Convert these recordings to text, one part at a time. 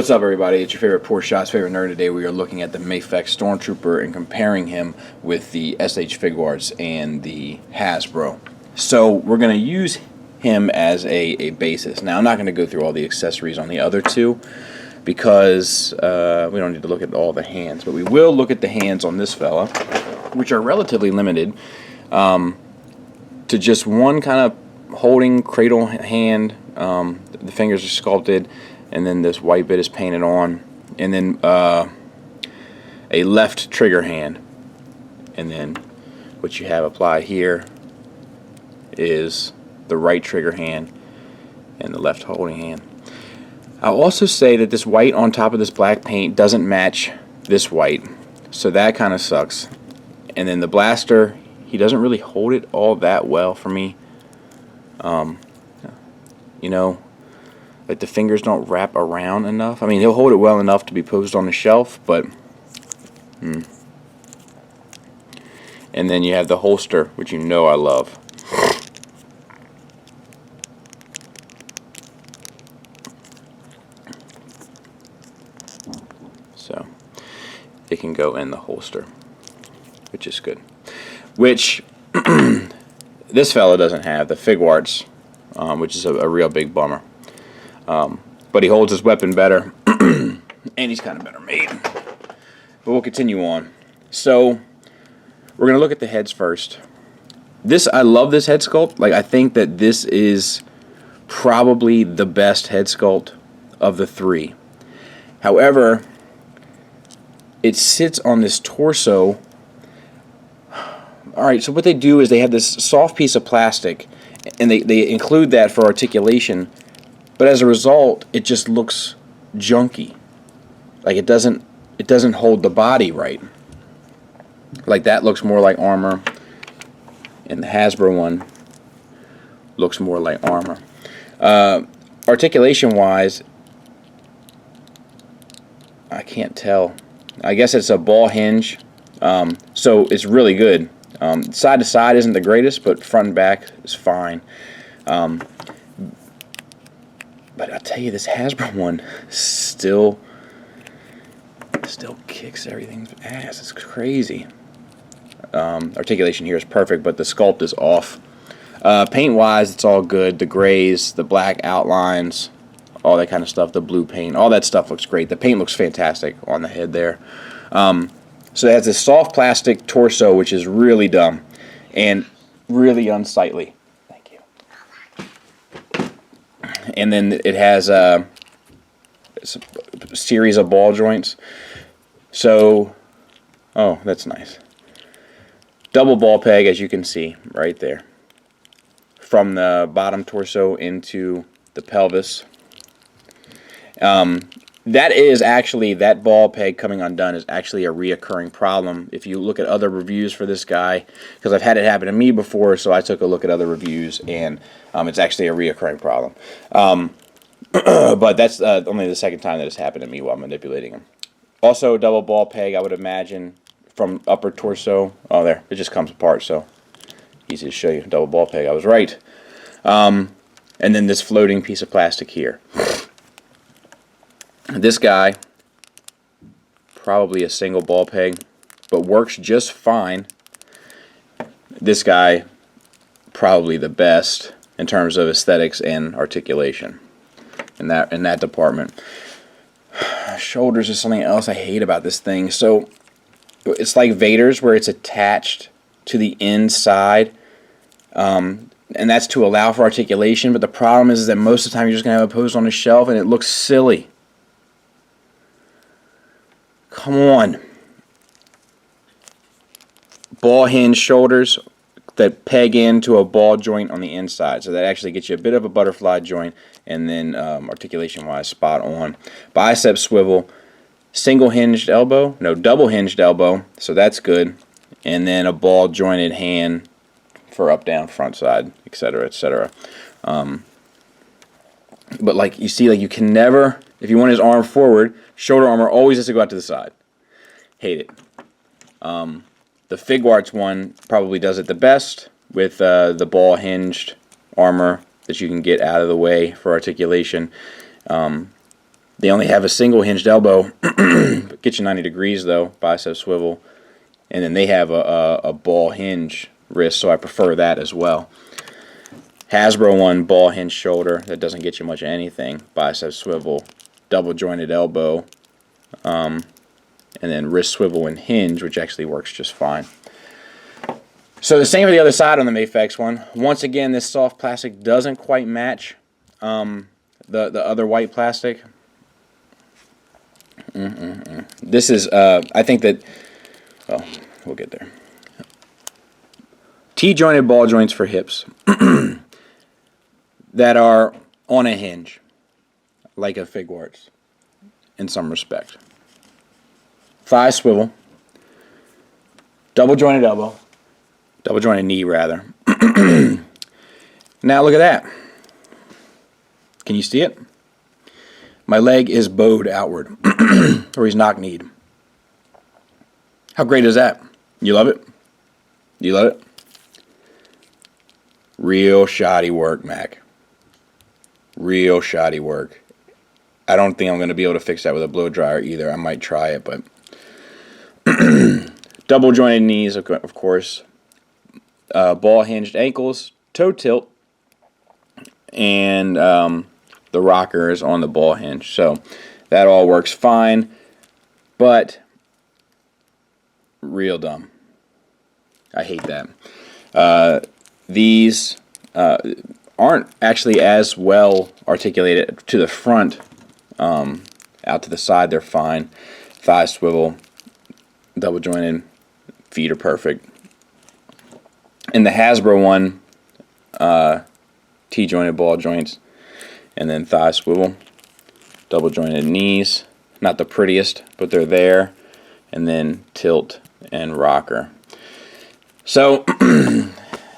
What's up, everybody? It's your favorite Poor Shots, favorite nerd. Today we are looking at the Mafex Stormtrooper and comparing him with the SHFigurarts and the Hasbro. So we're going to use him as a basis. Now I'm not going to go through all the accessories on the other two because we don't need to look at all the hands, but we will look at the hands on this fella, which are relatively limited to just one kind of holding cradle hand. The fingers are sculpted, and then this white bit is painted on, and then a left trigger hand, and then what you have applied here is the right trigger hand and the left holding hand. I'll also say that this white on top of this black paint doesn't match this white, so that kind of sucks. And then the blaster, he doesn't really hold it all that well for me. You know, like the fingers don't wrap around enough. I mean, he'll hold it well enough to be posed on the shelf, but and then you have the holster, which you know I love. So it can go in the holster, which is good. Which this fella doesn't have, the Figuarts, which is a real big bummer. But he holds his weapon better, and he's kind of better made. But we'll continue on. So we're gonna look at the heads first. I love this head sculpt. Like, I think that this is probably the best head sculpt of the three. However, it sits on this torso. Alright, so what they do is they have this soft piece of plastic, and they include that for articulation, but as a result, it just looks junky. Like it doesn't hold the body right. Like that looks more like armor, and the Hasbro one looks more like armor. Articulation-wise, I can't tell. I guess it's a ball hinge, so it's really good. Side to side isn't the greatest, but front and back is fine. But I'll tell you, this Hasbro one still kicks everything's ass. It's crazy. Articulation here is perfect, but the sculpt is off. Paint-wise, it's all good. The grays, the black outlines, all that kind of stuff, the blue paint, all that stuff looks great. The paint looks fantastic on the head there. So it has this soft plastic torso, which is really dumb and really unsightly. Thank you. And then it has a series of ball joints. So, oh, that's nice. Double ball peg, as you can see right there, from the bottom torso into the pelvis. That ball peg coming undone is actually a reoccurring problem. If you look at other reviews for this guy, because I've had it happen to me before, so I took a look at other reviews, and it's actually a reoccurring problem. But that's only the second time that it's happened to me while manipulating him. Also, double ball peg, I would imagine, from upper torso. Oh, there, it just comes apart, so easy to show you. Double ball peg, I was right. And then this floating piece of plastic here. This guy, probably a single ball peg, but works just fine. This guy, probably the best in terms of aesthetics and articulation in that department. Shoulders is something else I hate about this thing. So it's like Vader's, where it's attached to the inside, and that's to allow for articulation. But the problem is that most of the time you're just gonna have it posed on a shelf, and it looks silly. Come on. Ball hinge shoulders that peg into a ball joint on the inside. So that actually gets you a bit of a butterfly joint, and then articulation-wise, spot on. Bicep swivel, double hinged elbow, so that's good. And then a ball jointed hand for up, down, front, side, etc., etc. But like you see, like you can never, if you want his arm forward, shoulder armor always has to go out to the side. Hate it. The Figuarts one probably does it the best with the ball hinged armor that you can get out of the way for articulation. They only have a single hinged elbow. Get you 90 degrees though, bicep swivel. And then they have a ball hinge wrist, so I prefer that as well. Hasbro one, ball hinge shoulder, that doesn't get you much of anything. Bicep swivel, double jointed elbow, and then wrist swivel and hinge, which actually works just fine. So the same for the other side on the Mafex one. Once again, this soft plastic doesn't quite match the other white plastic. This is, I think that, well, we'll get there. T-jointed ball joints for hips that are on a hinge, like a Figuarts, in some respect. Thigh swivel, double jointed elbow, double jointed knee rather. Now look at that. Can you see it? My leg is bowed outward, or he's knock-kneed. How great is that? You love it? Do you love it? Real shoddy work, Mac. Real shoddy work. I don't think I'm going to be able to fix that with a blow dryer either. I might try it, but double jointed knees, of course. Ball hinged ankles, toe tilt, and the rocker is on the ball hinge. So that all works fine, but real dumb. I hate that. These aren't actually as well articulated to the front. Out to the side, they're fine. Thigh swivel, double jointed, feet are perfect. In the Hasbro one, T-jointed ball joints, and then thigh swivel, double jointed knees. Not the prettiest, but they're there. And then tilt and rocker. So,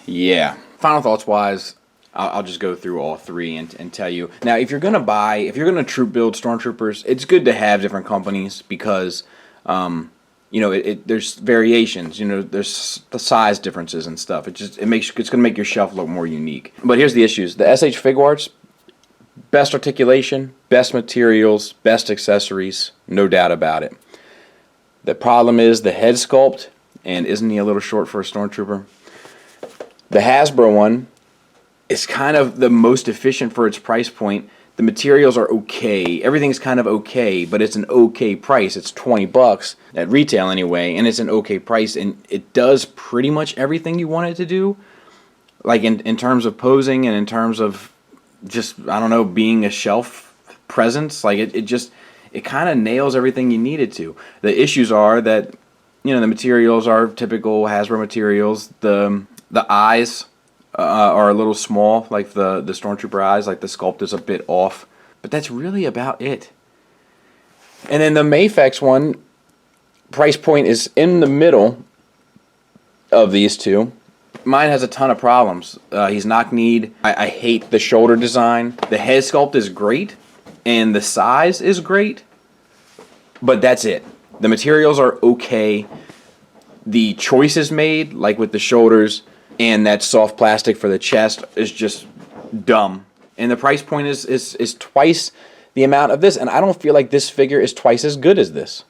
yeah. Final thoughts wise, I'll just go through all three and tell you. Now, if you're going to troop build Stormtroopers, it's good to have different companies because, you know, there's variations. You know, there's the size differences and stuff. It's going to make your shelf look more unique. But here's the issues: the SHFigurarts, best articulation, best materials, best accessories, no doubt about it. The problem is the head sculpt, and isn't he a little short for a Stormtrooper? The Hasbro one is kind of the most efficient for its price point. The materials are okay. Everything's kind of okay, but it's an okay price. It's $20 at retail anyway, and it's an okay price, and it does pretty much everything you want it to do. Like in terms of posing and in terms of just, I don't know, being a shelf presence. Like it kind of nails everything you need it to. The issues are that, you know, the materials are typical Hasbro materials. The eyes are a little small, like the Stormtrooper eyes, like the sculpt is a bit off. But that's really about it. And then the Mafex one, price point is in the middle of these two. Mine has a ton of problems. He's knock-kneed. I hate the shoulder design. The head sculpt is great, and the size is great, but that's it. The materials are okay. The choices made, like with the shoulders and that soft plastic for the chest, is just dumb. And the price point is twice the amount of this, and I don't feel like this figure is twice as good as this.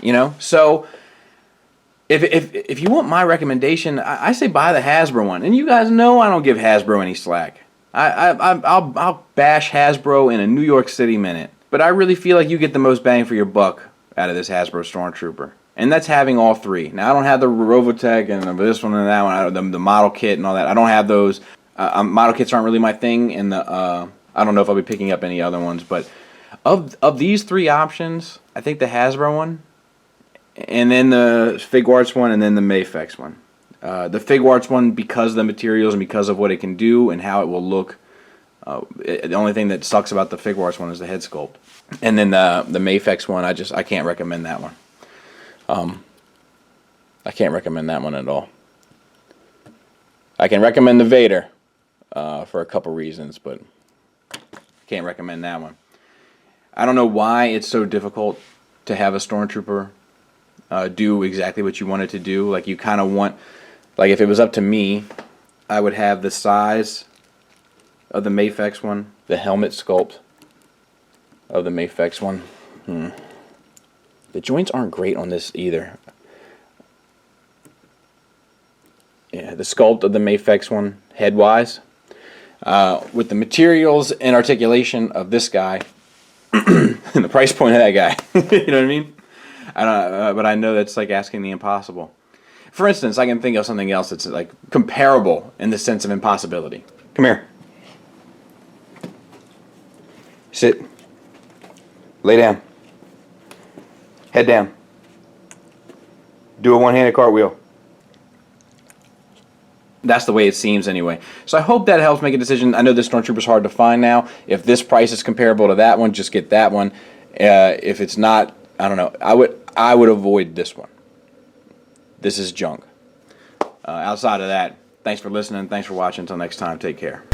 You know, so if you want my recommendation, I say buy the Hasbro one. And you guys know I don't give Hasbro any slack. I'll bash Hasbro in a New York City minute, but I really feel like you get the most bang for your buck out of this Hasbro Stormtrooper. And that's having all three. Now, I don't have the Robotech and this one and that one, the model kit and all that. I don't have those. Model kits aren't really my thing, and I don't know if I'll be picking up any other ones. But of these three options, I think the Hasbro one, and then the Figuarts one, and then the Mafex one. The Figuarts one, because of the materials and because of what it can do and how it will look. The only thing that sucks about the Figuarts one is the head sculpt. And then the Mafex one, I can't recommend that one. I can't recommend that one at all. I can recommend the Vader for a couple reasons, but can't recommend that one. I don't know why it's so difficult to have a Stormtrooper do exactly what you want it to do. Like, you kind of want, like, if it was up to me, I would have the size of the Mafex one, the helmet sculpt, of the Mafex one. The joints aren't great on this either. Yeah, the sculpt of the Mafex one, head-wise, with the materials and articulation of this guy, and the price point of that guy. You know what I mean? But I know that's like asking the impossible. For instance, I can think of something else that's like comparable in the sense of impossibility. Come here. Sit. Lay down. Head down. Do a one-handed cartwheel. That's the way it seems anyway. So I hope that helps make a decision. I know this Stormtrooper's hard to find now. If this price is comparable to that one, just get that one. If it's not, I don't know. I would avoid this one. This is junk. Outside of that, thanks for listening. Thanks for watching. Until next time, take care.